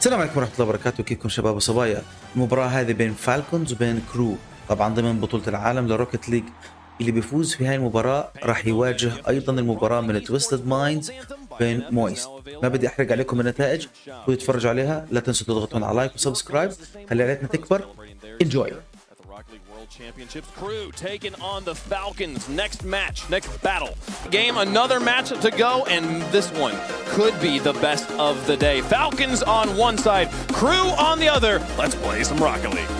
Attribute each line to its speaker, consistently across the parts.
Speaker 1: السلام عليكم ورحمة الله وبركاته. كيفكم شباب وصبايا؟ المباراة هذه بين فالكونز وبين كرو، طبعا ضمن بطولة العالم لروكيت ليج. اللي بيفوز في هاي المباراة راح يواجه أيضا المباراة من تويستد مايندز بين مويست. ما بدي أحرق عليكم النتائج، وتتفرجوا عليها. لا تنسوا تضغطون على لايك وسبسكرايب، خلي علينا تكبر. Enjoy.
Speaker 2: Championships Kru taking on the Falcons. Next match, next battle. Game, another match to go, and this one could be the best of the day. Falcons on one side, Kru on the other. Let's play some Rocket League.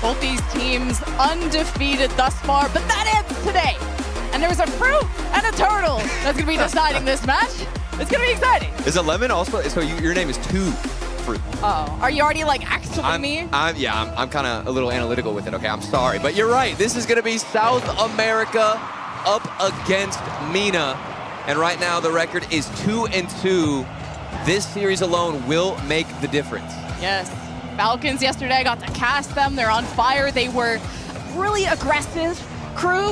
Speaker 3: Both these teams undefeated thus far, but that ends today. And there's a fruit and a turtle that's going to be deciding this match. It's going to be exciting.
Speaker 4: Is a lemon also? So your name is Two Fruit.
Speaker 3: Oh, are you already like actually me?
Speaker 4: I'm kind of a little analytical with it. Okay, I'm sorry, but you're right. This is going to be South America up against MENA, and right now the record is 2-2. This series alone will make the difference.
Speaker 3: Yes. Falcons yesterday got to cast them. They're on fire. They were really aggressive. Kru,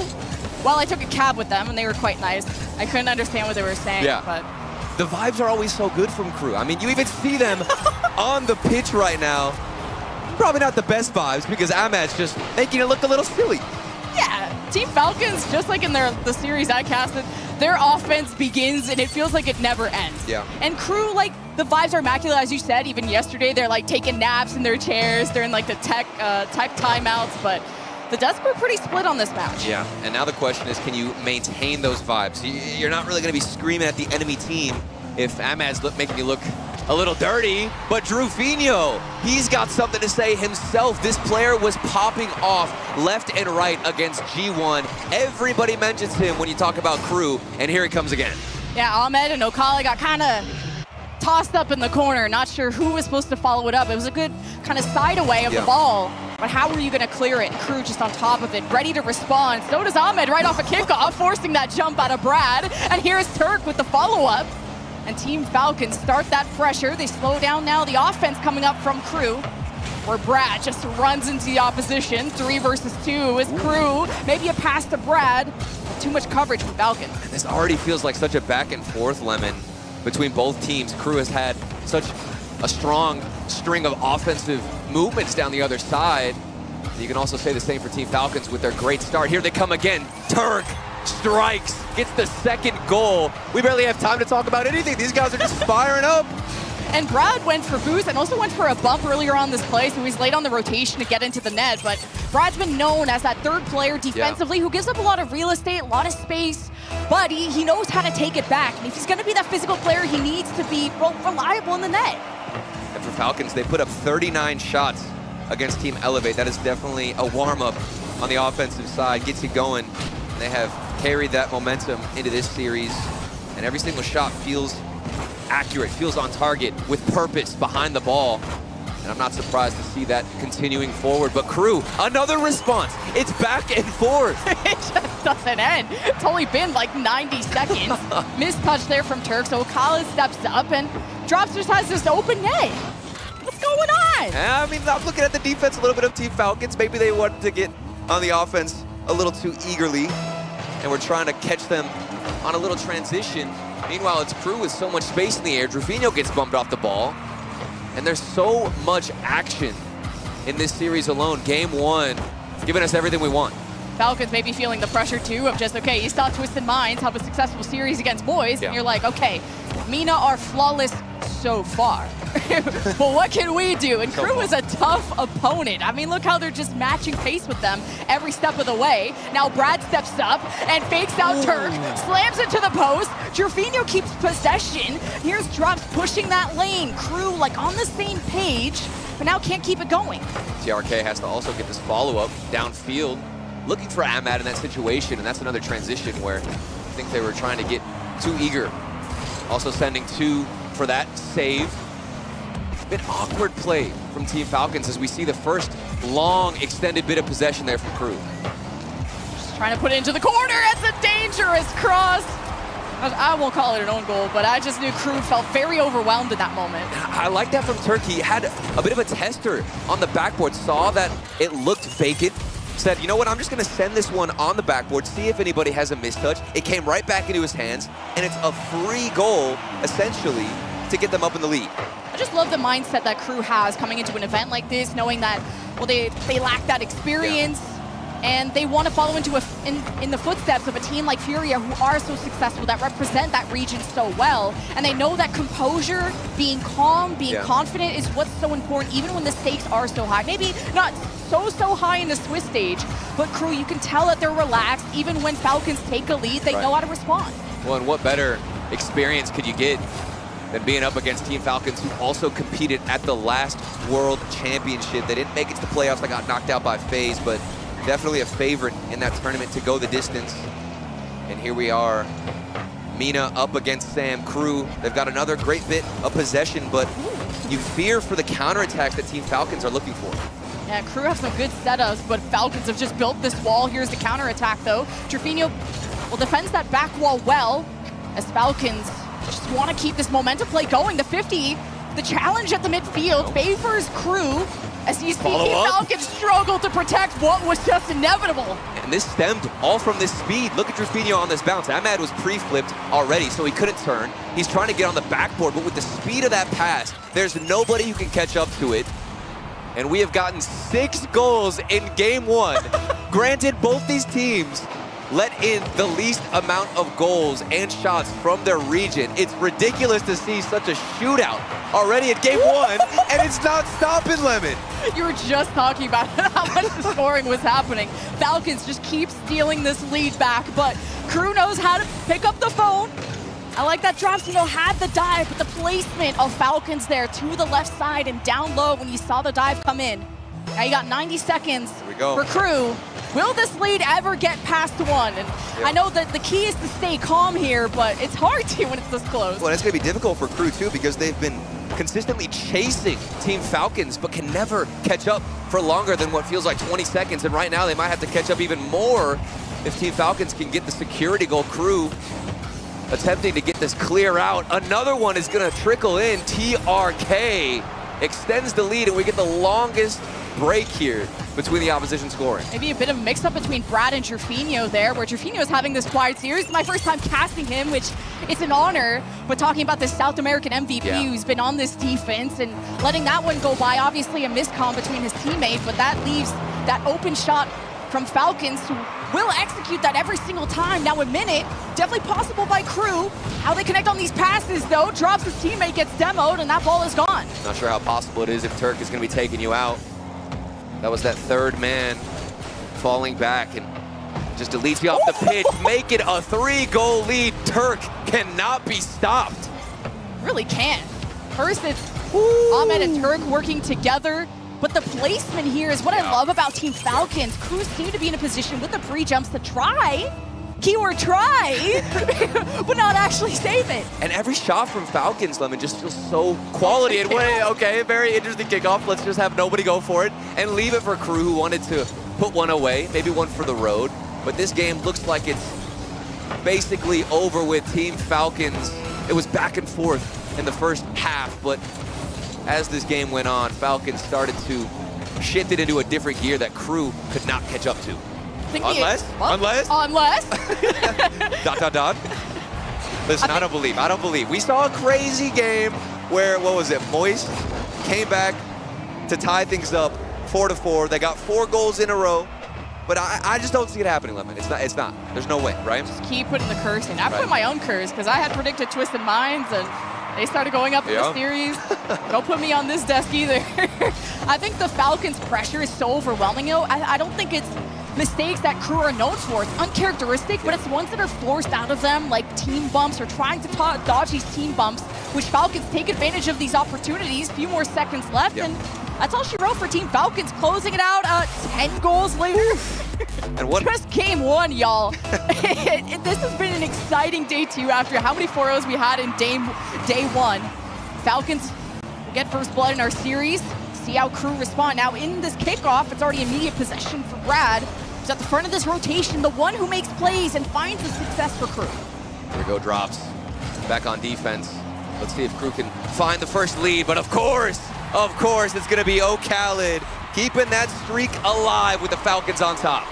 Speaker 3: well, I took a cab with them and they were quite nice. I couldn't understand what they were saying, but
Speaker 4: the vibes are always so good from Kru. I mean, you even see them on the pitch right now. Probably not the best vibes because Ahmad's just making it look a little silly.
Speaker 3: Yeah, Team Falcons, just like in the series I casted, their offense begins and it feels like it never ends.
Speaker 4: Yeah.
Speaker 3: And Kru, like, the vibes are immaculate, as you said. Even yesterday, they're like taking naps in their chairs during like the tech timeouts, but the desks were pretty split on this match.
Speaker 4: Yeah, and now the question is, can you maintain those vibes? You're not really going to be screaming at the enemy team if Ahmad's making you look a little dirty, but Drufinho, he's got something to say himself. This player was popping off left and right against G1. Everybody mentions him when you talk about Kru, and here he comes again.
Speaker 3: Yeah, Ahmed and Okali got kind of tossed up in the corner, not sure who was supposed to follow it up. It was a good kind of side away of the ball, but how were you going to clear it? Kru just on top of it, ready to respond. So does Ahmed right off a kickoff, forcing that jump out of Brad. And here's Turk with the follow-up. And Team Falcons start that pressure. They slow down now. The offense coming up from Kru, where Brad just runs into the opposition. 3 versus 2 is Kru. Maybe a pass to Brad. But too much coverage from Falcons.
Speaker 4: And this already feels like such a back and forth, Lemon, between both teams. Kru has had such a strong string of offensive movements down the other side. You can also say the same for Team Falcons with their great start. Here they come again. Turk strikes, gets the second goal. We barely have time to talk about anything. These guys are just firing up.
Speaker 3: And Brad went for boost and also went for a bump earlier on this play, so he's late on the rotation to get into the net. But Brad's been known as that third player defensively who gives up a lot of real estate, a lot of space, but he knows how to take it back. And if he's going to be that physical player, he needs to be reliable in the net.
Speaker 4: And for Falcons, they put up 39 shots against Team Elevate. That is definitely a warm-up on the offensive side, gets you going. They have carried that momentum into this series, and every single shot feels accurate, feels on target, with purpose behind the ball. And I'm not surprised to see that continuing forward. But Kru, another response. It's back and forth.
Speaker 3: It just doesn't end. It's only been like 90 seconds. Missed touch there from Turk, so Khalid steps up and drops just has this open net. What's going on?
Speaker 4: I mean, I'm looking at the defense a little bit of Team Falcons. Maybe they wanted to get on the offense a little too eagerly, and we're trying to catch them on a little transition. Meanwhile, it's Kru with so much space in the air. Drufinho gets bumped off the ball, and there's so much action in this series alone. Game 1, giving us everything we want.
Speaker 3: Falcons may be feeling the pressure too of just, okay, you saw Twisted Minds have a successful series against boys, and you're like, okay, MENA are flawless so far. But what can we do? And Kru is a tough opponent. I mean, look how they're just matching pace with them every step of the way. Now Brad steps up and fakes out Turk, slams it to the post. Drufinho keeps possession. Here's Drops pushing that lane. Kru like on the same page, but now can't keep it going.
Speaker 4: TRK has to also get this follow-up downfield, looking for Ahmad in that situation, and that's another transition where I think they were trying to get too eager. Also sending 2 for that save. Bit awkward play from Team Falcons as we see the first long extended bit of possession there from Kru.
Speaker 3: Just trying to put it into the corner. It's a dangerous cross. I won't call it an own goal, but I just knew Kru felt very overwhelmed in that moment.
Speaker 4: I like that from Turkey. He had a bit of a tester on the backboard, saw that it looked vacant, said, you know what, I'm just going to send this one on the backboard, see if anybody has a mistouch. It came right back into his hands, and it's a free goal, essentially, to get them up in the lead.
Speaker 3: I just love the mindset that Kru has coming into an event like this, knowing that, well, they lack that experience, and they want to follow in the footsteps of a team like Furia, who are so successful, that represent that region so well, and they know that composure, being calm, being confident is what's so important, even when the stakes are so high. Maybe not so high in the Swiss stage, but Kru, you can tell that they're relaxed. Even when Falcons take a lead, they know how to respond.
Speaker 4: Well, and what better experience could you get than being up against Team Falcons, who also competed at the last World Championship. They didn't make it to the playoffs. They got knocked out by FaZe, but definitely a favorite in that tournament to go the distance. And here we are, Mina up against Sam. Kru, they've got another great bit of possession, but you fear for the counterattacks that Team Falcons are looking for.
Speaker 3: Yeah, Kru have some good setups, but Falcons have just built this wall. Here's the counterattack, though. Trifino defends that back wall well, as Falcons just want to keep this momentum play going. The 50, the challenge at the midfield favors Kru, as you see Team Falcons struggle to protect what was just inevitable.
Speaker 4: And this stemmed all from this speed. Look at Trifino on this bounce. Ahmad was pre-flipped already, so he couldn't turn. He's trying to get on the backboard, but with the speed of that pass, there's nobody who can catch up to it. And we have gotten 6 goals in game 1. Granted, both these teams let in the least amount of goals and shots from their region. It's ridiculous to see such a shootout already at game 1, and it's not stopping, Lemon.
Speaker 3: You were just talking about how much the scoring was happening. Falcons just keep stealing this lead back, but Kru knows how to pick up the phone. I like that Dropsino had the dive, but the placement of Falcons there to the left side and down low when you saw the dive come in. Now you got 90 seconds for Kru. Will this lead ever get past 1? And I know that the key is to stay calm here, but it's hard to when it's this close.
Speaker 4: Well, it's going to be difficult for Kru, too, because they've been consistently chasing Team Falcons, but can never catch up for longer than what feels like 20 seconds. And right now, they might have to catch up even more if Team Falcons can get the security goal. Kru attempting to get this clear out. Another one is going to trickle in. TRK extends the lead, and we get the longest break here between the opposition scoring.
Speaker 3: Maybe a bit of a mix-up between Brad and Trifino there, where Trifino is having this quiet series. It's my first time casting him, which it's an honor, but talking about this South American MVP who's been on this defense and letting that one go by, obviously a miscomm between his teammate, but that leaves that open shot from Falcons, who will execute that every single time. Now a minute, definitely possible by Kru. How they connect on these passes, though, drops his teammate, gets demoed, and that ball is gone.
Speaker 4: Not sure how possible it is if Turk is going to be taking you out. That was that third man falling back and just deletes you off the pitch. Make it a 3-goal lead. Turk cannot be stopped.
Speaker 3: Really can't. First, it's Ahmed and Turk working together. But the placement here is what I love about Team Falcons. Kru seem to be in a position with the pre-jumps to try, keyword try, but not actually save it.
Speaker 4: And every shot from Falcons, Lemon, just feels so quality. And okay, very interesting kickoff. Let's just have nobody go for it and leave it for Kru, who wanted to put one away, maybe one for the road. But this game looks like it's basically over with Team Falcons. It was back and forth in the first half, but as this game went on, Falcons started to shift it into a different gear that Kru could not catch up to. Unless. Dot. Listen, I don't believe. We saw a crazy game where, what was it, Moist came back to tie things up 4-4. They got 4 goals in a row. But I just don't see it happening, Lemon. It's not. There's no way, right?
Speaker 3: Just keep putting the curse in. I put my own curse because I had predicted Twisted Minds and they started going up in the series. Don't put me on this desk either. I think the Falcons' pressure is so overwhelming, though. I don't think it's mistakes that Kru are known for. It's uncharacteristic, but it's ones that are forced out of them, like team bumps or trying to dodge these team bumps, which Falcons take advantage of these opportunities. Few more seconds left, and that's all she wrote for Team Falcons, closing it out 10 goals later.
Speaker 4: And what?
Speaker 3: Just game 1, y'all. This has been an exciting day 2 after how many 4-0s we had in day 1. Falcons will get first blood in our series. See how Kru respond. Now in this kickoff, it's already immediate possession for Brad. He's at the front of this rotation, the one who makes plays and finds the success for Kru.
Speaker 4: There go drops. Back on defense. Let's see if Kru can find the first lead, but of course, it's gonna be O'Khaled keeping that streak alive with the Falcons on top.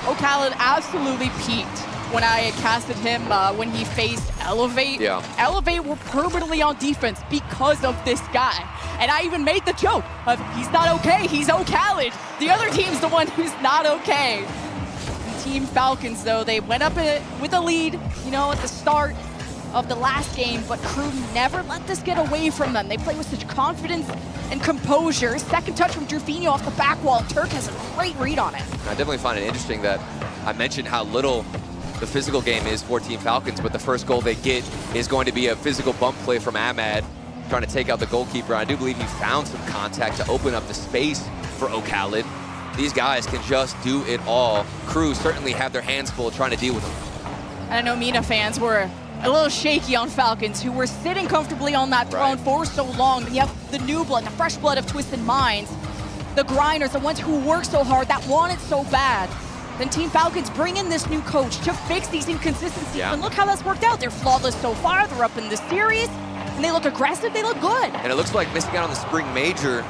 Speaker 3: O'Callaghan absolutely peaked when I had casted him when he faced Elevate.
Speaker 4: Yeah.
Speaker 3: Elevate were permanently on defense because of this guy. And I even made the joke of, he's not okay, he's O'Callaghan. The other team's the one who's not okay. Team Falcons, though, they went up with a lead, you know, at the start of the last game, but Kru never let this get away from them. They play with such confidence and composure. Second touch from Drufinho off the back wall. Turk has a great read on it.
Speaker 4: I definitely find it interesting that I mentioned how little the physical game is for Team Falcons, but the first goal they get is going to be a physical bump play from Ahmad, trying to take out the goalkeeper. I do believe he found some contact to open up the space for O'Callaghan. These guys can just do it all. Kru certainly have their hands full trying to deal with them.
Speaker 3: And I know MENA fans were a little shaky on Falcons, who were sitting comfortably on that throne for so long. And you have the new blood, the fresh blood of Twisted Minds, the grinders, the ones who work so hard, that want it so bad. Then Team Falcons bring in this new coach to fix these inconsistencies. And look how that's worked out. They're flawless so far. They're up in the series. And they look aggressive. They look good.
Speaker 4: And it looks like missing out on the spring major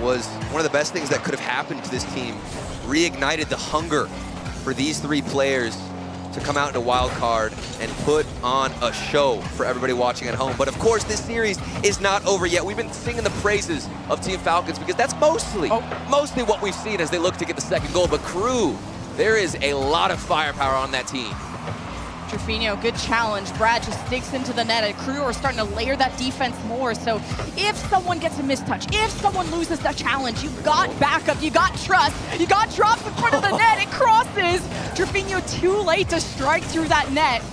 Speaker 4: was one of the best things that could have happened to this team. Reignited the hunger for these three players to come out in a wild card and put on a show for everybody watching at home. But of course, this series is not over yet. We've been singing the praises of Team Falcons because that's mostly what we've seen as they look to get the second goal. But Kru, there is a lot of firepower on that team.
Speaker 3: Drufinho, good challenge. Brad just sticks into the net. And Kru are starting to layer that defense more. So if someone gets a mistouch, if someone loses that challenge, you got backup, you got trust, you got dropped in front of the net. It crosses. Drufinho too late to strike through that net.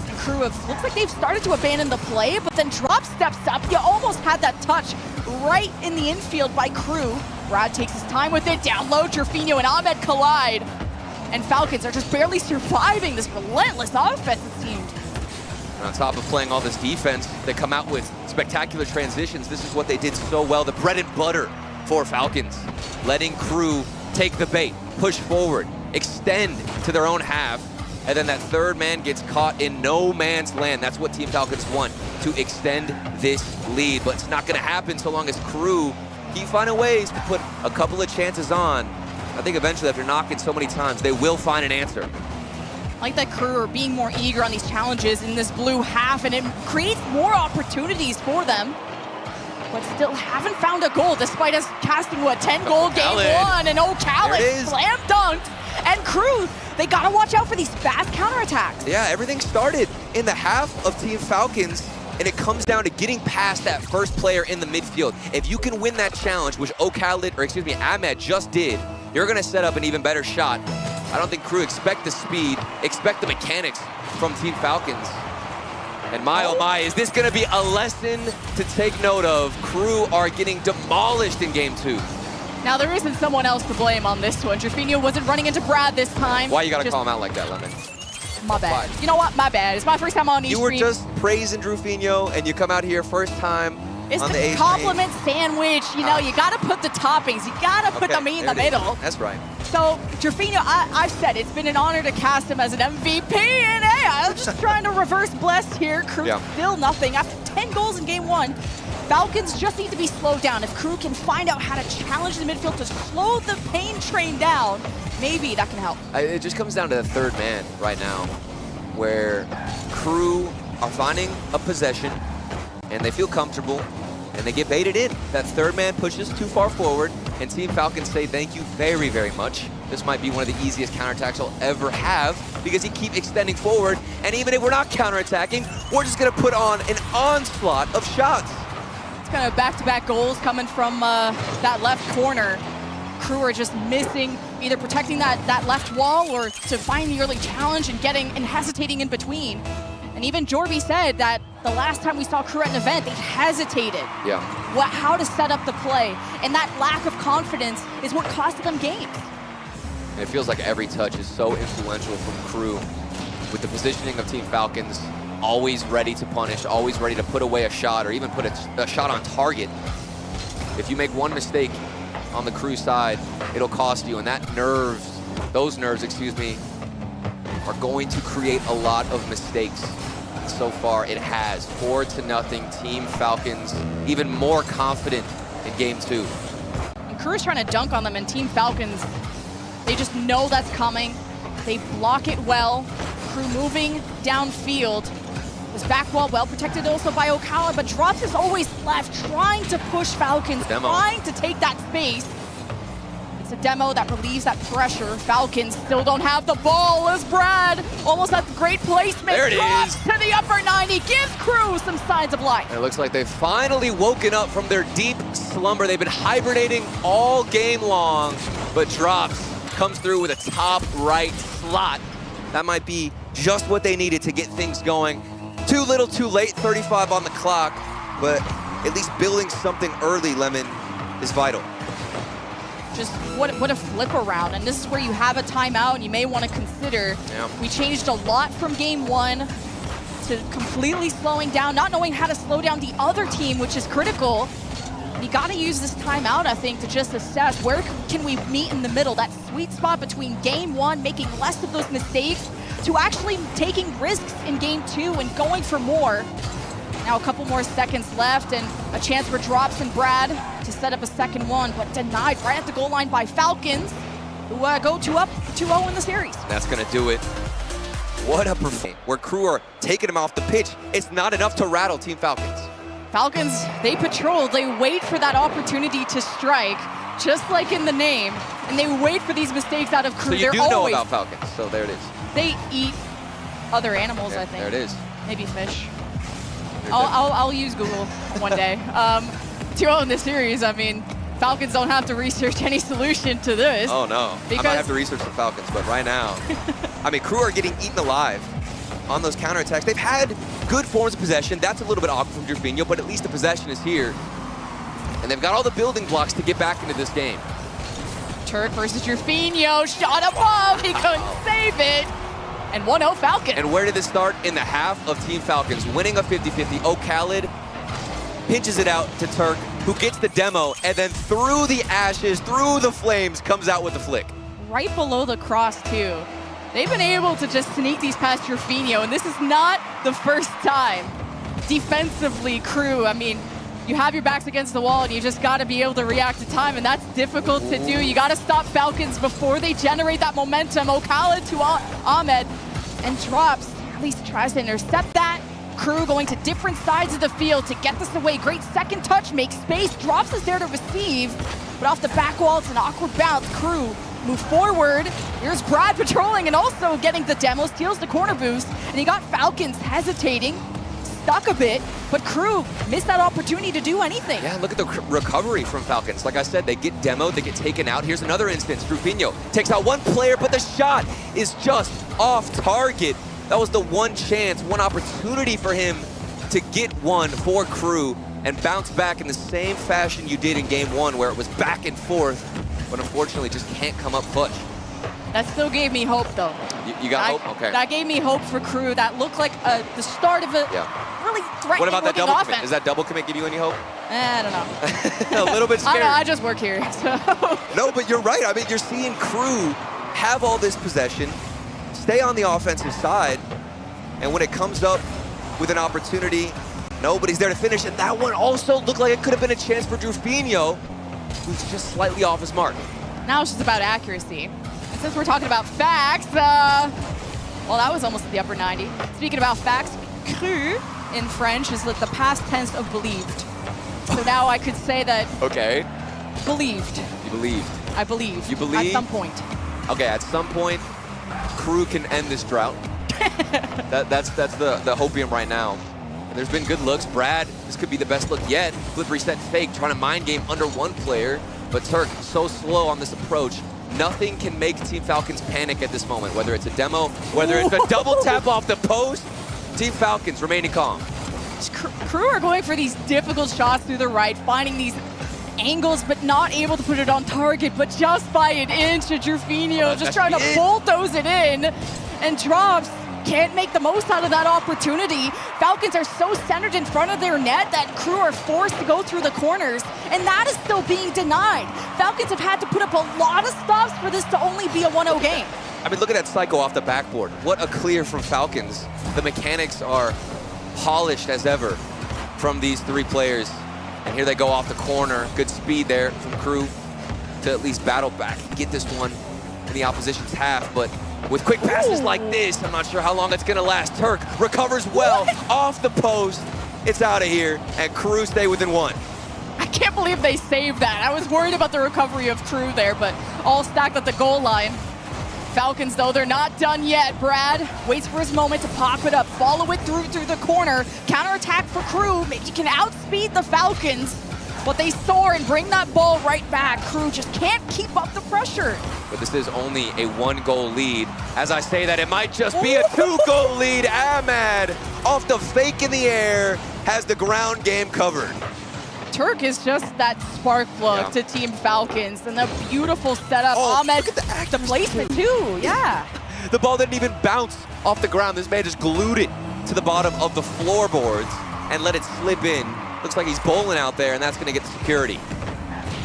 Speaker 3: And Kru looks like they've started to abandon the play, but then drop steps up. You almost had that touch right in the infield by Kru. Brad takes his time with it. Down low, Drufinho and Ahmed collide. And Falcons are just barely surviving this relentless offense, it seemed.
Speaker 4: And on top of playing all this defense, they come out with spectacular transitions. This is what they did so well, the bread and butter for Falcons. Letting Kru take the bait, push forward, extend to their own half, and then that third man gets caught in no man's land. That's what Team Falcons want, to extend this lead. But it's not gonna happen so long as Kru keep finding ways to put a couple of chances on. I think eventually, after knocking so many times, they will find an answer.
Speaker 3: I like that Kru are being more eager on these challenges in this blue half, and it creates more opportunities for them. But still haven't found a goal, despite us casting, 10-goal game one, and O'Callaghan slam dunked. And Kru, they gotta watch out for these fast counterattacks.
Speaker 4: Yeah, everything started in the half of Team Falcons, and it comes down to getting past that first player in the midfield. If you can win that challenge, which Ahmed just did, you're gonna set up an even better shot. I don't think Kru expect the speed, expect the mechanics from Team Falcons. And my oh my, is this gonna be a lesson to take note of? Kru are getting demolished in game two.
Speaker 3: Now there isn't someone else to blame on this one. Drufinho wasn't running into Brad this time.
Speaker 4: Why you gotta call him out like that, Lemon?
Speaker 3: My bad. You know what? My bad. It's my first time on eStream.
Speaker 4: You were just praising Drufinho, and you come out here first time
Speaker 3: it's
Speaker 4: on
Speaker 3: the compliment sandwich. You know, you got to put the toppings. You got to put the meat in the middle.
Speaker 4: That's right.
Speaker 3: So, Drufinho, I've said it's been an honor to cast him as an MVP. And hey, I'm just trying to reverse bless here. Kru still nothing. After 10 goals in game one, Falcons just need to be slowed down. If Kru can find out how to challenge the midfield to slow the pain train down, maybe that can help.
Speaker 4: It just comes down to the third man right now, where Kru are finding a possession, and they feel comfortable, and they get baited in. That third man pushes too far forward, and Team Falcons say thank you very, very much. This might be one of the easiest counterattacks I'll ever have, because he keeps extending forward, and even if we're not counterattacking, we're just gonna put on an onslaught of shots.
Speaker 3: It's kind of back-to-back goals coming from that left corner. Kru are just missing, either protecting that left wall or to find the early challenge and hesitating in between. And even Jorby said that the last time we saw Kru at an event, they hesitated. How to set up the play. And that lack of confidence is what costed them games.
Speaker 4: And it feels like every touch is so influential from Kru, with the positioning of Team Falcons, always ready to punish, always ready to put away a shot or even put a shot on target. If you make one mistake on the Kru side, it'll cost you. And those nerves, are going to create a lot of mistakes. And so far it has. 4-0, Team Falcons, even more confident in game two.
Speaker 3: And Kru is trying to dunk on them, and Team Falcons, they just know that's coming. They block it well. Kru moving downfield. This back wall well protected also by Ocala, but Drops is always left, trying to push Falcons, trying to take that space. It's a demo that relieves that pressure. Falcons still don't have the ball as Brad almost had great placement.
Speaker 4: There it
Speaker 3: Drops
Speaker 4: is.
Speaker 3: to the upper 90, gives Kru some signs of life.
Speaker 4: And it looks like they've finally woken up from their deep slumber. They've been hibernating all game long, but Drops comes through with a top right slot. That might be just what they needed to get things going. Too little, too late, 35 on the clock, but at least building something early, Lemon, is vital.
Speaker 3: Just what a flip around, and this is where you have a timeout and you may want to consider.
Speaker 4: Yeah.
Speaker 3: We changed a lot from game one to completely slowing down, not knowing how to slow down the other team, which is critical. You got to use this timeout, I think, to just assess where can we meet in the middle, that sweet spot between game one, making less of those mistakes, to actually taking risks in game two and going for more. Now a couple more seconds left and a chance for Drops and Brad to set up a second one, but denied right at the goal line by Falcons, who go 2-0 in the series.
Speaker 4: That's gonna do it. What a performance. Where Kru are taking him off the pitch, it's not enough to rattle Team Falcons.
Speaker 3: Falcons, they patrol, they wait for that opportunity to strike, just like in the name, and they wait for these mistakes out of Kru.
Speaker 4: So you do know about Falcons, so there it is.
Speaker 3: They eat other animals,
Speaker 4: Yeah,
Speaker 3: I think.
Speaker 4: there it is.
Speaker 3: Maybe fish. I'll use Google one day. 2-0 in this series, I mean, Falcons don't have to research any solution to this.
Speaker 4: Oh no, I might have to research the Falcons, but right now, I mean, Kru are getting eaten alive on those counterattacks. They've had good forms of possession. That's a little bit awkward from Jorfinho, but at least the possession is here. And they've got all the building blocks to get back into this game.
Speaker 3: Turk versus Jorfinho, shot above, he couldn't save it. And 1-0 Falcons.
Speaker 4: And where did this start? In the half of Team Falcons, winning a 50-50. O'Khaled pinches it out to Turk, who gets the demo, and then through the ashes, through the flames, comes out with the flick.
Speaker 3: Right below the cross, too. They've been able to just sneak these past Jorfinho, and this is not the first time. Defensively, Kru, I mean, you have your backs against the wall, and you just got to be able to react to time, and that's difficult to do. You got to stop Falcons before they generate that momentum. O'Khaled to Ahmed, and Drops, at least tries to intercept that. Kru going to different sides of the field to get this away. Great second touch, makes space. Drops is there to receive, but off the back wall, it's an awkward bounce. Kru move forward. Here's Brad patrolling and also getting the demo, steals the corner boost, and he got Falcons hesitating, stuck a bit, but Kru missed that opportunity to do anything.
Speaker 4: Yeah, look at the recovery from Falcons. Like I said, they get demoed, they get taken out. Here's another instance. Jorfinho takes out one player, but the shot is just off target. That was the one chance, one opportunity for him to get one for Kru and bounce back in the same fashion you did in game one, where it was back and forth, but unfortunately just can't come up clutch.
Speaker 3: That still gave me hope, though.
Speaker 4: You got hope? Okay.
Speaker 3: That gave me hope for Kru. That looked like the start of a really threatening
Speaker 4: What about that double
Speaker 3: offense.
Speaker 4: commit? Does that double commit give you any hope?
Speaker 3: I don't know.
Speaker 4: A little bit
Speaker 3: I
Speaker 4: scared.
Speaker 3: don't know, I just work here, so.
Speaker 4: No, but you're right. I mean, you're seeing Kru have all this possession, stay on the offensive side, and when it comes up with an opportunity, nobody's there to finish. And that one also looked like it could have been a chance for Jorfinho, who's just slightly off his mark.
Speaker 3: Now it's just about accuracy. And since we're talking about facts, well, that was almost at the upper 90. Speaking about facts, cru in French is like the past tense of believed. So now I could say that
Speaker 4: Okay.
Speaker 3: believed.
Speaker 4: You believed.
Speaker 3: I believe.
Speaker 4: You believe?
Speaker 3: At some point.
Speaker 4: Okay, at some point, Kru can end this drought. That's the hopium right now. And there's been good looks. Brad, this could be the best look yet. Flip reset fake, trying to mind game under one player. But Turk, so slow on this approach. Nothing can make Team Falcons panic at this moment, whether it's a demo, whether it's a double tap off the post. Team Falcons remaining calm.
Speaker 3: Kru are going for these difficult shots through the right, finding these angles, but not able to put it on target, but just by an inch. Jorfinho just trying to bulldoze it in, and Drops can't make the most out of that opportunity. Falcons are so centered in front of their net that Kru are forced to go through the corners, and that is still being denied. Falcons have had to put up a lot of stops for this to only be a 1-0 game.
Speaker 4: I mean, look at that cycle off the backboard. What a clear from Falcons. The mechanics are polished as ever from these three players. And here they go off the corner. Good speed there from Kru. to at least battle back and get this one in the opposition's half. But with quick passes like this, I'm not sure how long it's going to last. Turk recovers well off the post. It's out of here, and Kru stay within one.
Speaker 3: I can't believe they saved that. I was worried about the recovery of Kru there, but all stacked at the goal line. Falcons, though, they're not done yet. Brad waits for his moment to pop it up, follow it through the corner, counterattack for Kru. Maybe he can outspeed the Falcons, but they soar and bring that ball right back. Kru just can't keep up the pressure.
Speaker 4: But this is only a 1-goal lead. As I say that, it might just be a 2-goal lead. Ahmad, off the fake in the air, has the ground game covered.
Speaker 3: Turk is just that spark plug to Team Falcons, and the beautiful setup. Ahmed, the placement too, yeah.
Speaker 4: The ball didn't even bounce off the ground. This man just glued it to the bottom of the floorboards and let it slip in. Looks like he's bowling out there, and that's going to get the security.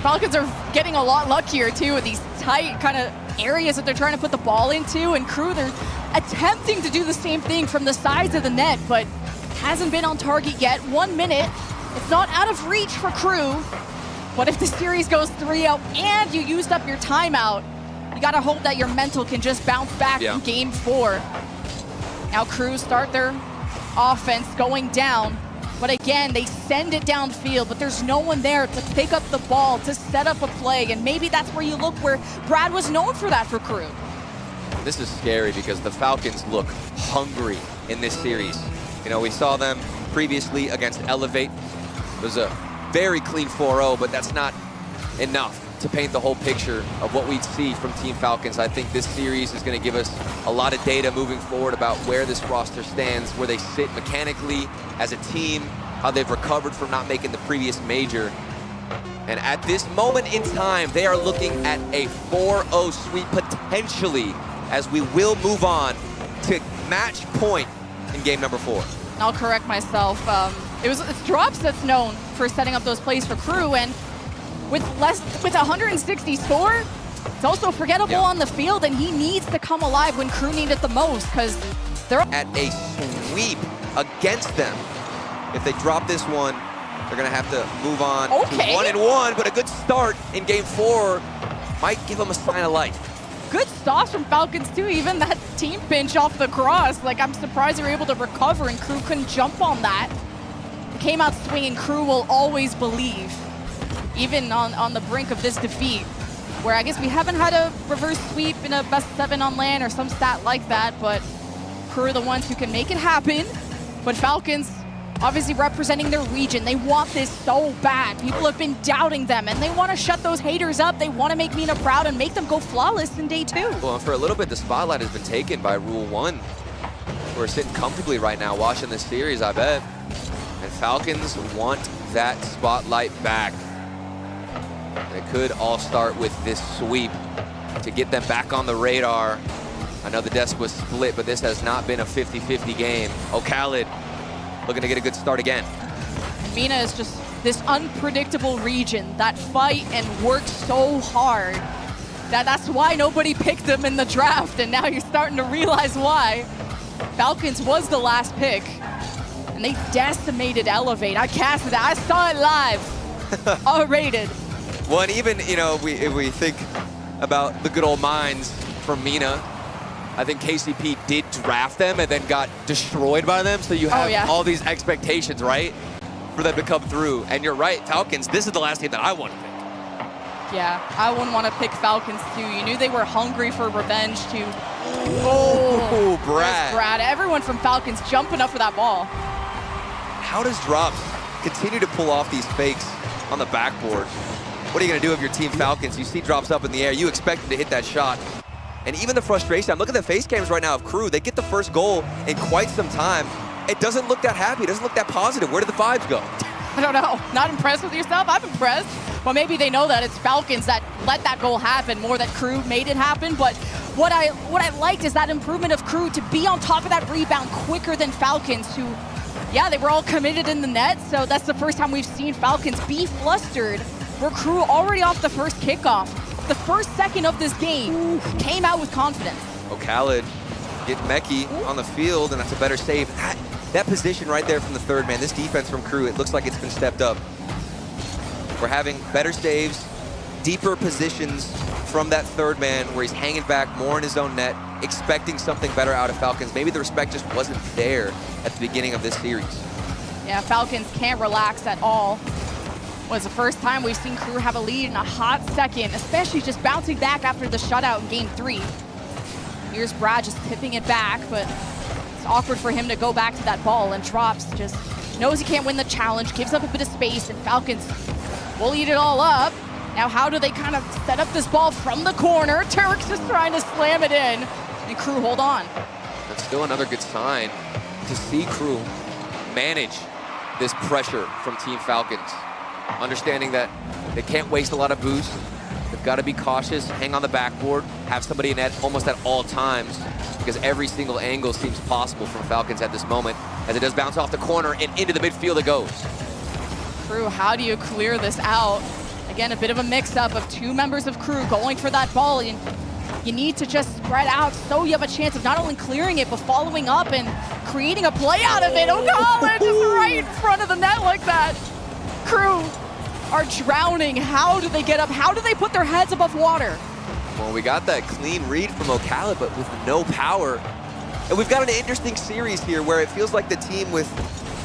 Speaker 3: Falcons are getting a lot luckier too with these tight kind of areas that they're trying to put the ball into, and Kru, they're attempting to do the same thing from the sides of the net, but hasn't been on target yet. 1 minute. It's not out of reach for Kru, but if the series goes 3-0 and you used up your timeout, you gotta hope that your mental can just bounce back in game 4. Now Kru start their offense going down, but again, they send it downfield, but there's no one there to pick up the ball, to set up a play, and maybe that's where you look where Brad was known for that for Kru.
Speaker 4: This is scary because the Falcons look hungry in this series. You know, we saw them previously against Elevate. It was a very clean 4-0, but that's not enough to paint the whole picture of what we'd see from Team Falcons. I think this series is going to give us a lot of data moving forward about where this roster stands, where they sit mechanically as a team, how they've recovered from not making the previous major. And at this moment in time, they are looking at a 4-0 sweep potentially, as we will move on to match point in game number 4.
Speaker 3: I'll correct myself. It's Drops that's known for setting up those plays for Kru, and with 160 score, it's also forgettable on the field, and he needs to come alive when Kru need it the most, because they're
Speaker 4: at a sweep against them. If they drop this one, they're gonna have to move on to 1-1, but a good start in game 4 might give them a sign of life.
Speaker 3: Good stops from Falcons too, even that team pinch off the cross. Like, I'm surprised they were able to recover and Kru couldn't jump on that. It came out swinging. Kru will always believe, even on the brink of this defeat, where I guess we haven't had a reverse sweep in a best 7 on LAN or some stat like that, but Kru are the ones who can make it happen. But Falcons, obviously representing their region, they want this so bad. People have been doubting them, and they want to shut those haters up. They want to make Mina proud and make them go flawless in day 2.
Speaker 4: Well, and for a little bit, the spotlight has been taken by Rule 1. We're sitting comfortably right now watching this series, I bet. And Falcons want that spotlight back. And it could all start with this sweep to get them back on the radar. I know the desk was split, but this has not been a 50-50 game. Khaled looking to get a good start again.
Speaker 3: Mina is just this unpredictable region that fight and work so hard. That's why nobody picked them in the draft, and now you're starting to realize why. Falcons was the last pick, and they decimated Elevate. I casted it. I saw it live. R-rated.
Speaker 4: Well, and even, you know, if we think about the good old minds from Mina, I think KCP did draft them and then got destroyed by them. So you have all these expectations, right, for them to come through. And you're right, Falcons, this is the last team that I want to pick.
Speaker 3: Yeah, I wouldn't want to pick Falcons too. You knew they were hungry for revenge too.
Speaker 4: Oh, Brad.
Speaker 3: Brad. Everyone from Falcons jumping up for that ball.
Speaker 4: How does Drops continue to pull off these fakes on the backboard? What are you going to do if your Team Falcons, you see Drops up in the air, you expect him to hit that shot. And even the frustration, I'm looking at the face cams right now of Kru. They get the first goal in quite some time. It doesn't look that happy. It doesn't look that positive. Where did the vibes go?
Speaker 3: I don't know. Not impressed with yourself? I'm impressed. Well, maybe they know that it's Falcons that let that goal happen more than Kru made it happen. But what I liked is that improvement of Kru to be on top of that rebound quicker than Falcons, who, yeah, they were all committed in the net. So that's the first time we've seen Falcons be flustered, where Kru already off the first kickoff. The first second of this game came out with confidence.
Speaker 4: Khaled get Meki on the field, and that's a better save. That position right there from the third man, this defense from Kru, it looks like it's been stepped up. We're having better saves deeper positions from that third man where he's hanging back more in his own net, expecting something better out of Falcons. Maybe the respect just wasn't there at the beginning of this series.
Speaker 3: Yeah, Falcons can't relax at all. Was the first time we've seen Kru have a lead in a hot second, especially just bouncing back after the shutout in game 3. Here's Brad just tipping it back, but it's awkward for him to go back to that ball, and drops, just knows he can't win the challenge, gives up a bit of space, and Falcons will eat it all up. Now how do they kind of set up this ball from the corner? Turk's just trying to slam it in, and Kru hold on.
Speaker 4: That's still another good sign to see Kru manage this pressure from Team Falcons. Understanding that they can't waste a lot of boost. They've got to be cautious, hang on the backboard, have somebody in net almost at all times, because every single angle seems possible from Falcons at this moment, as it does bounce off the corner and into the midfield it goes.
Speaker 3: Kru, how do you clear this out? Again, a bit of a mix-up of two members of Kru going for that ball, and you need to just spread out so you have a chance of not only clearing it, but following up and creating a play out of it. Oh God, just right in front of the net like that. Kru are drowning. How do they get up? How do they put their heads above water?
Speaker 4: Well, we got that clean read from Ocala, but with no power. And we've got an interesting series here where it feels like the team with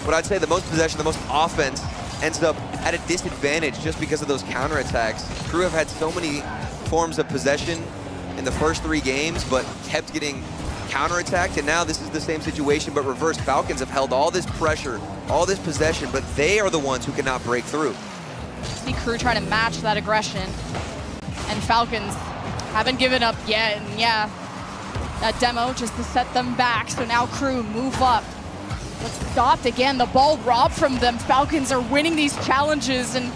Speaker 4: what I'd say the most possession, the most offense, ends up at a disadvantage just because of those counterattacks. Kru have had so many forms of possession in the first 3 games, but kept getting counterattacked, and now this is the same situation, but reverse. Falcons have held all this pressure, all this possession, but they are the ones who cannot break through.
Speaker 3: See Kru trying to match that aggression, and Falcons haven't given up yet, and yeah, that demo just to set them back. So now Kru move up, but stopped again. The ball robbed from them. Falcons are winning these challenges and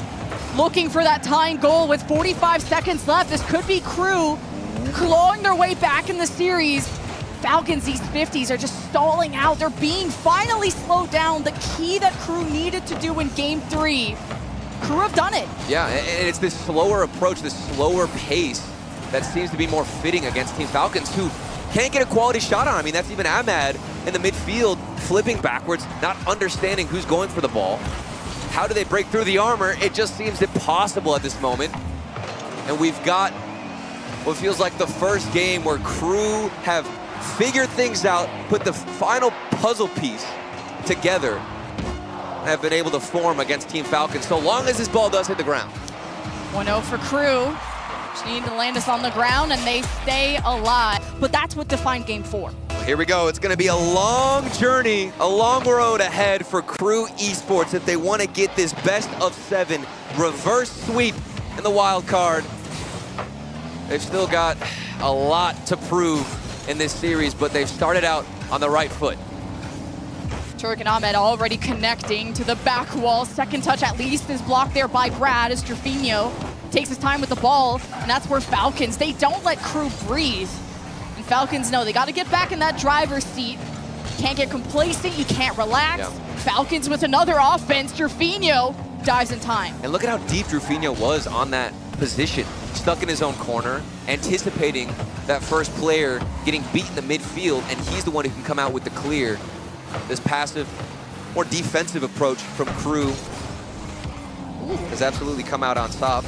Speaker 3: looking for that tying goal with 45 seconds left. This could be Kru clawing their way back in the series. Falcons, these 50s are just stalling out. They're being finally slowed down. The key that Kru needed to do in game 3. Kru have done it.
Speaker 4: Yeah, and it's this slower approach, this slower pace that seems to be more fitting against Team Falcons, who can't get a quality shot on. I mean, that's even Ahmad in the midfield, flipping backwards, not understanding who's going for the ball. How do they break through the armor? It just seems impossible at this moment. And we've got what feels like the first game where Kru have figured things out, put the final puzzle piece together, and have been able to form against Team Falcons, so long as this ball does hit the ground.
Speaker 3: 1-0 for Kru. Just need to land us on the ground, and they stay alive. But that's what defined game 4.
Speaker 4: Here we go. It's going to be a long journey, a long road ahead for Kru Esports if they want to get this best of 7 reverse sweep in the wild card. They've still got a lot to prove in this series, but they've started out on the right foot.
Speaker 3: Turk and Ahmed already connecting to the back wall. Second touch at least is blocked there by Brad as Jerfinho takes his time with the ball, and that's where Falcons, they don't let Kru breathe. And Falcons know they got to get back in that driver's seat. You can't get complacent, you can't relax.
Speaker 4: Yeah.
Speaker 3: Falcons with another offense. Jerfinho dives in time.
Speaker 4: And look at how deep Jerfinho was on that position, stuck in his own corner, anticipating that first player getting beat in the midfield, and he's the one who can come out with the clear. This passive, more defensive approach from Kru has absolutely come out on top.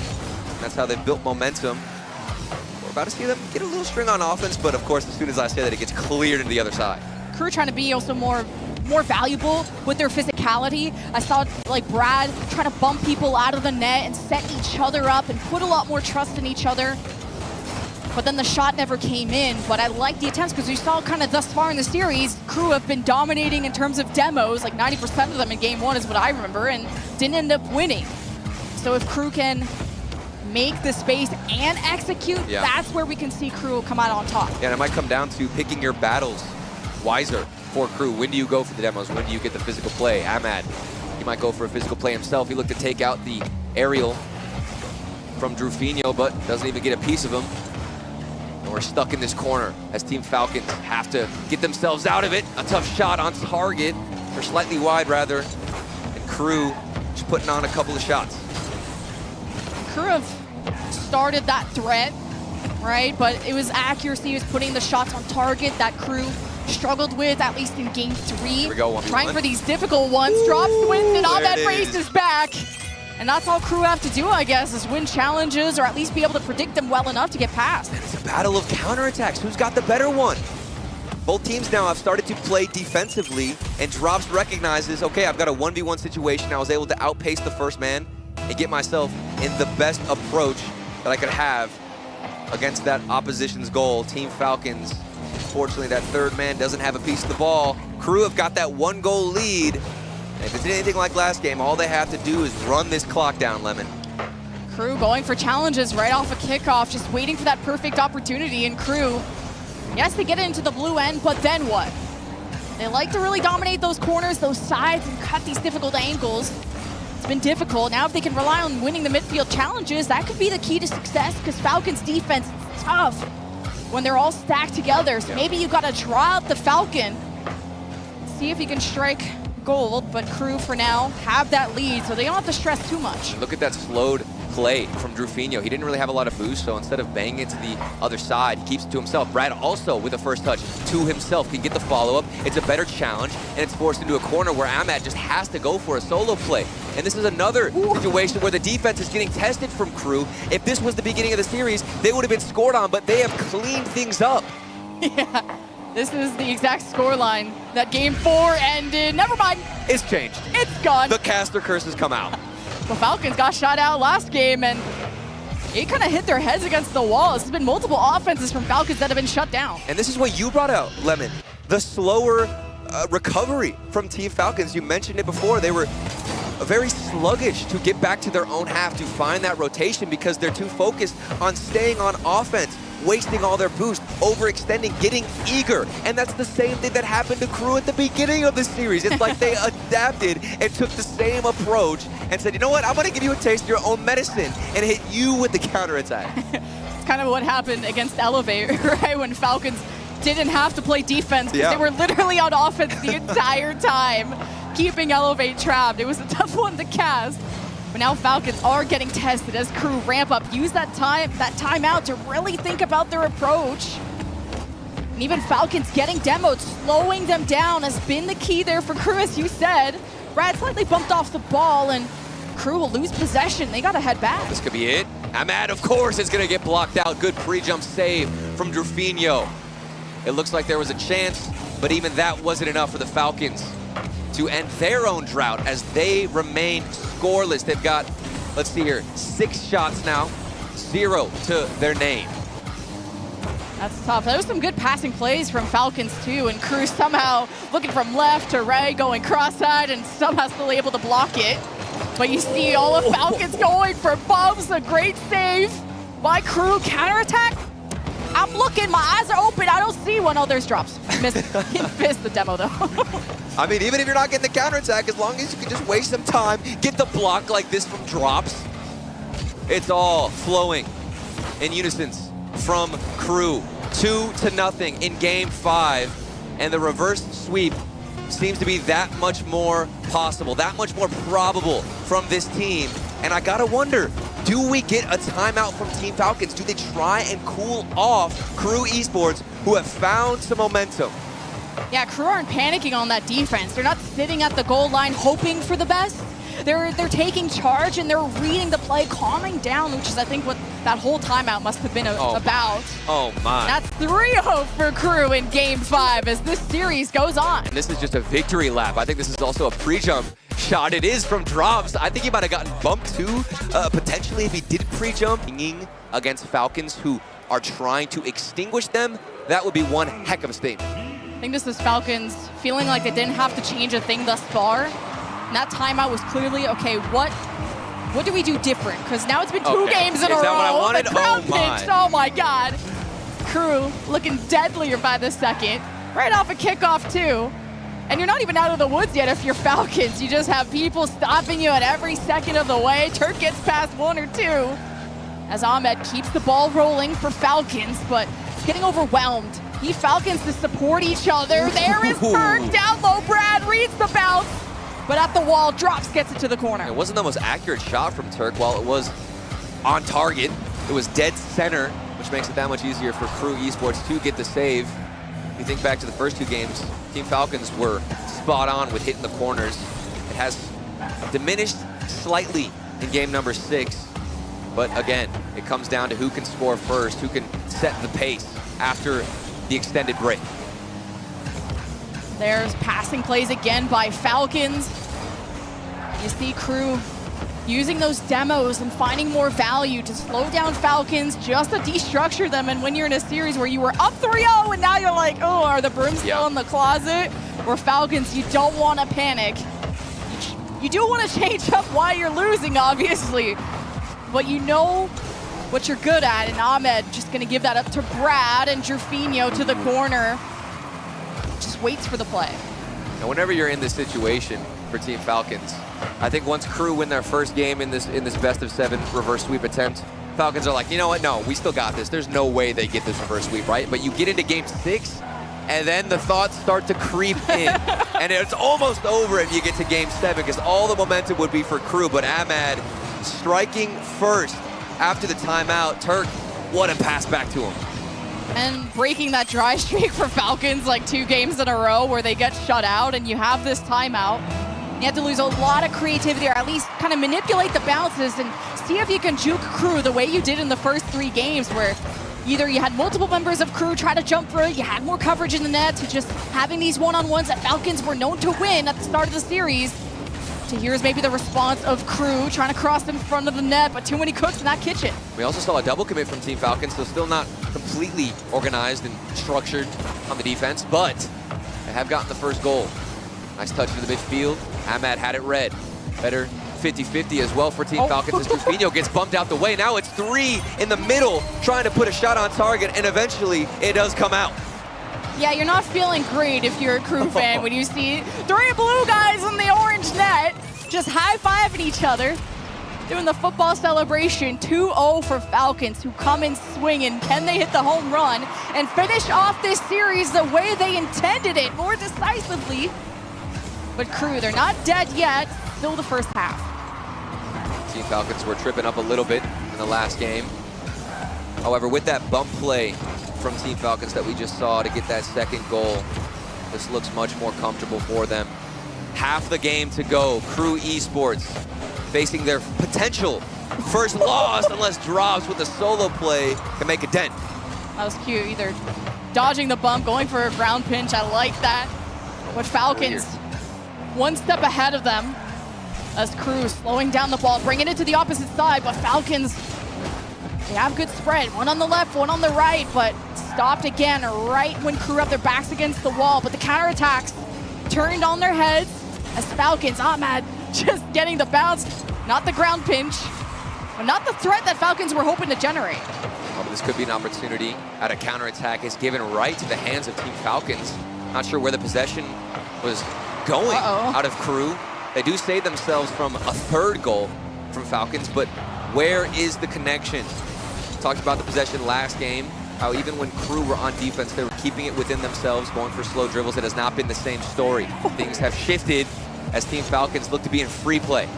Speaker 4: That's how they've built momentum. We're about to see them get a little string on offense, but of course, as soon as I say that, it gets cleared to the other side.
Speaker 3: Kru trying to be also more valuable with their physicality. I saw like Brad trying to bump people out of the net and set each other up and put a lot more trust in each other. But then the shot never came in. But I like the attempts because we saw kind of thus far in the series, Kru have been dominating in terms of demos, like 90% of them in game 1 is what I remember, and didn't end up winning. So if Kru can make the space and execute, that's where we can see Kru come out on top.
Speaker 4: Yeah, and it might come down to picking your battles wiser for Kru. When do you go for the demos? When do you get the physical play? Ahmad, he might go for a physical play himself. He looked to take out the aerial from Jerfinho, but doesn't even get a piece of him. And we're stuck in this corner as Team Falcons have to get themselves out of it. A tough shot on target, or slightly wide rather, and Kru just putting on a couple of shots.
Speaker 3: Kru have started that threat, right? But it was accuracy, he was putting the shots on target that Kru struggled with, at least in game 3.
Speaker 4: Here we go, 1v1.
Speaker 3: Trying for these difficult ones, drops wins, and Ahmed races back. And that's all Kru have to do, I guess, is win challenges or at least be able to predict them well enough to get past.
Speaker 4: It's a battle of counterattacks. Who's got the better one? Both teams now have started to play defensively, and Drops recognizes, okay, I've got a 1v1 situation. I was able to outpace the first man and get myself in the best approach that I could have against that opposition's goal. Team Falcons, unfortunately, that third man doesn't have a piece of the ball. Kru have got that 1-goal lead. And if it's anything like last game, all they have to do is run this clock down, Lemon.
Speaker 3: Kru going for challenges right off a kickoff, just waiting for that perfect opportunity. And Kru, yes, they get into the blue end, but then what? They like to really dominate those corners, those sides, and cut these difficult angles. It's been difficult. Now if they can rely on winning the midfield challenges, that could be the key to success, because Falcons defense is tough when they're all stacked together. So maybe you gotta draw out the Falcon, see if you can strike gold, but Kru for now have that lead, so they don't have to stress too much.
Speaker 4: Look at that slowed play from Drufinho. He didn't really have a lot of boost, so instead of banging it to the other side, he keeps it to himself. Brad also with the first touch to himself can get the follow-up. It's a better challenge, and it's forced into a corner where Ahmad just has to go for a solo play. And this is another situation where the defense is getting tested from Kru. If this was the beginning of the series, they would have been scored on, but they have cleaned things up.
Speaker 3: Yeah. This is the exact scoreline that Game 4 ended. Never mind.
Speaker 4: It's changed.
Speaker 3: It's gone.
Speaker 4: The caster curse has come out.
Speaker 3: The Falcons got shot out last game, and it kind of hit their heads against the wall. There's been multiple offenses from Falcons that have been shut down.
Speaker 4: And this is what you brought out, Lemon. The slower recovery from Team Falcons. You mentioned it before. They were very sluggish to get back to their own half to find that rotation because they're too focused on staying on offense, wasting all their boost, overextending, getting eager. And that's the same thing that happened to Kru at the beginning of the series. It's like they adapted and took the same approach and said, you know what, I'm gonna give you a taste of your own medicine and hit you with the counterattack.
Speaker 3: It's kind of what happened against Elevate, right? When Falcons didn't have to play defense because they were literally on offense the entire time, keeping Elevate trapped. It was a tough one to cast. But now Falcons are getting tested as Kru ramp up. Use that timeout to really think about their approach. And even Falcons getting demoed, slowing them down has been the key there for Kru, as you said. Brad slightly bumped off the ball, and Kru will lose possession. They gotta head back.
Speaker 4: This could be it. Ahmad, of course, is gonna get blocked out. Good pre-jump save from Drufinho. It looks like there was a chance, but even that wasn't enough for the Falcons to end their own drought as they remain scoreless. They've got, let's see here, 6 shots now, 0 to their name.
Speaker 3: That's tough. There was some good passing plays from Falcons too, and Kru somehow looking from left to right, going cross-eyed, and somehow still able to block it. But you see all of Falcons going for bumps, a great save by Kru. Counterattack? I'm looking, my eyes are open, I don't see one. Oh, there's drops. Missed the demo though.
Speaker 4: I mean, even if you're not getting the counterattack, as long as you can just waste some time, get the block like this from drops, it's all flowing in unison from Kru. 2-0 in Game 5, and the reverse sweep seems to be that much more possible, that much more probable from this team. And I gotta wonder, do we get a timeout from Team Falcons? Do they try and cool off Kru Esports, who have found some momentum?
Speaker 3: Yeah, Kru aren't panicking on that defense. They're not sitting at the goal line hoping for the best. They're taking charge and they're reading the play, calming down, which is I think what that whole timeout must have been about.
Speaker 4: Oh my.
Speaker 3: That's 3-0 for Kru in Game 5 as this series goes on.
Speaker 4: And this is just a victory lap. I think this is also a pre-jump shot. It is from drops. I think he might have gotten bumped too, potentially if he did pre-jump. Against Falcons who are trying to extinguish them, that would be one heck of a statement.
Speaker 3: I think this is Falcons feeling like they didn't have to change a thing thus far. And that timeout was clearly, okay, what do we do different? Because now it's been 2 games in a row.
Speaker 4: Is that what I wanted?
Speaker 3: The crowd
Speaker 4: Oh my.
Speaker 3: pitched. Oh my God. Kru looking deadlier by the second. Right off a kickoff too. And you're not even out of the woods yet if you're Falcons. You just have people stopping you at every second of the way. Turk gets past 1 or 2. As Ahmed keeps the ball rolling for Falcons, but it's getting overwhelmed. Need Falcons to support each other. There is Turk down low. Brad reads the bounce, but at the wall, drops, gets it to the corner.
Speaker 4: It wasn't the most accurate shot from Turk. While it was on target, it was dead center, which makes it that much easier for Kru Esports to get the save. If you think back to the first 2 games, Team Falcons were spot on with hitting the corners. It has diminished slightly in game number 6. But again, it comes down to who can score first, who can set the pace after the extended break.
Speaker 3: There's passing plays again by Falcons. You see Kru using those demos and finding more value to slow down Falcons, just to destructure them. And when you're in a series where you were up 3-0 and now you're like, oh, are the brooms still in the closet? Or Falcons, you don't want to panic. You do want to change up why you're losing, obviously. But you know what you're good at, and Ahmed just going to give that up to Brad, and Jerfinho to the corner. Just waits for the play.
Speaker 4: Now, whenever you're in this situation for Team Falcons, I think once Kru win their first game in this best of 7 reverse sweep attempt, Falcons are like, you know what, no, we still got this. There's no way they get this reverse sweep, right? But you get into game 6, and then the thoughts start to creep in. And it's almost over if you get to game 7, because all the momentum would be for Kru, but Ahmed striking first after the timeout. Turk, what a pass back to him.
Speaker 3: And breaking that dry streak for Falcons, like 2 games in a row where they get shut out, and you have this timeout. You have to lose a lot of creativity, or at least kind of manipulate the bounces and see if you can juke Kru the way you did in the first 3 games, where either you had multiple members of Kru try to jump through it, you had more coverage in the net, to just having these one-on-ones that Falcons were known to win at the start of the series. So here's maybe the response of Kru trying to cross in front of the net, but too many cooks in that kitchen.
Speaker 4: We also saw a double commit from Team Falcons, so still not completely organized and structured on the defense, but they have gotten the first goal. Nice touch to the midfield. Ahmed had it read. Better 50-50 as well for Team Falcons as Jerfinho gets bumped out the way. Now it's 3 in the middle trying to put a shot on target, and eventually it does come out.
Speaker 3: Yeah, you're not feeling great if you're a Kru fan when you see 3 blue guys in the orange net just high-fiving each other, doing the football celebration. 2-0 for Falcons, who come in swinging. Can they hit the home run and finish off this series the way they intended it, more decisively? But Kru, they're not dead yet. Still the first half.
Speaker 4: Team Falcons were tripping up a little bit in the last game. However, with that bump play from Team Falcons that we just saw to get that second goal, this looks much more comfortable for them. Half the game to go. Kru Esports facing their potential first loss, unless Drops with a solo play can make a dent.
Speaker 3: That was cute, either dodging the bump, going for a ground pinch. I like that. But Falcons, one step ahead of them, as Kru slowing down the ball, bringing it to the opposite side. But Falcons, they have good spread. One on the left, one on the right, but stopped again right when Kru have their backs against the wall. But the counterattacks turned on their heads as Falcons, Ahmed just getting the bounce, not the ground pinch, but not the threat that Falcons were hoping to generate.
Speaker 4: Oh, this could be an opportunity at a counterattack is given right to the hands of Team Falcons. Not sure where the possession was going out of Kru. They do save themselves from a 3rd goal from Falcons, but where is the connection? Talked about the possession last game, how even when Kru were on defense, they were keeping it within themselves, going for slow dribbles. It has not been the same story. Things have shifted as Team Falcons look to be in free play.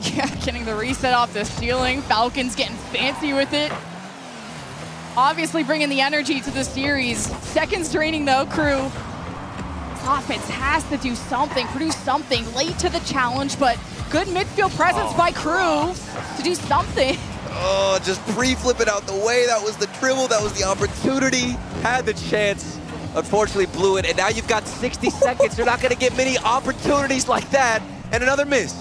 Speaker 3: Yeah, getting the reset off the ceiling. Falcons getting fancy with it. Obviously bringing the energy to the series. Seconds draining though, Kru. Offense has to do something, produce something late to the challenge, but good midfield presence by Kru to do something.
Speaker 4: Oh, just pre-flip it out the way. That was the dribble, that was the opportunity. Had the chance, unfortunately blew it, and now you've got 60 seconds. You're not gonna get many opportunities like that, and another miss.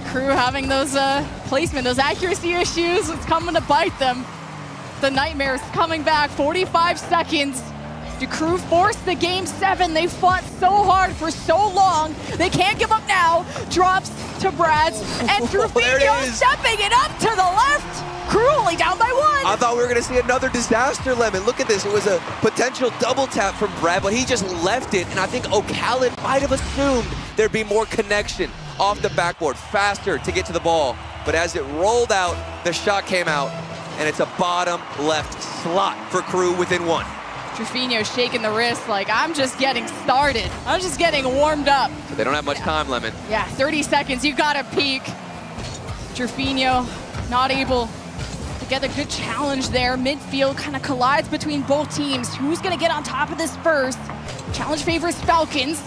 Speaker 3: Kru having those placement, those accuracy issues, it's coming to bite them. The nightmare's coming back, 45 seconds. Do Kru force the game 7? They fought so hard for so long. They can't give up now. Drops to Brad's, and Jerfinho stepping it up to the left. Kru only down by 1.
Speaker 4: I thought we were gonna see another disaster, Lemon. Look at this, it was a potential double tap from Brad, but he just left it, and I think O'Callaghan might have assumed there'd be more connection off the backboard, faster to get to the ball. But as it rolled out, the shot came out, and it's a bottom left slot for Kru within 1.
Speaker 3: Jerfinho shaking the wrist like, I'm just getting started. I'm just getting warmed up.
Speaker 4: But they don't have much time, Lemon.
Speaker 3: Yeah, 30 seconds, you gotta peek. Jerfinho not able to get a good challenge there. Midfield kind of collides between both teams. Who's gonna get on top of this first? Challenge favors Falcons.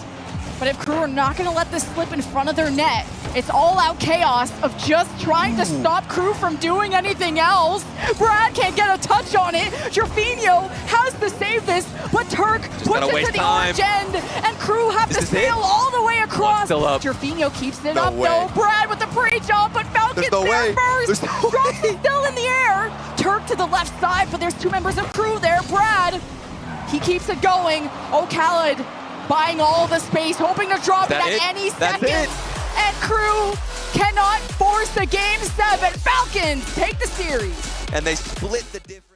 Speaker 3: But if Kru are not going to let this slip in front of their net, it's all-out chaos of just trying to stop Kru from doing anything else. Brad can't get a touch on it. Jorfinho has to save this, but Turk puts it to the orange end, and Kru have to sail all the way across.
Speaker 4: Still up.
Speaker 3: Jorfinho keeps it up, though. Brad with the pre-jump, but Falcons there first. Drops is still in the air. Turk to the left side, but there's two members of Kru there. Brad, he keeps it going. Oh, Khaled buying all the space, hoping to drop it at any second. And Kru cannot force the game 7. Falcons take the series.
Speaker 4: And they split the difference.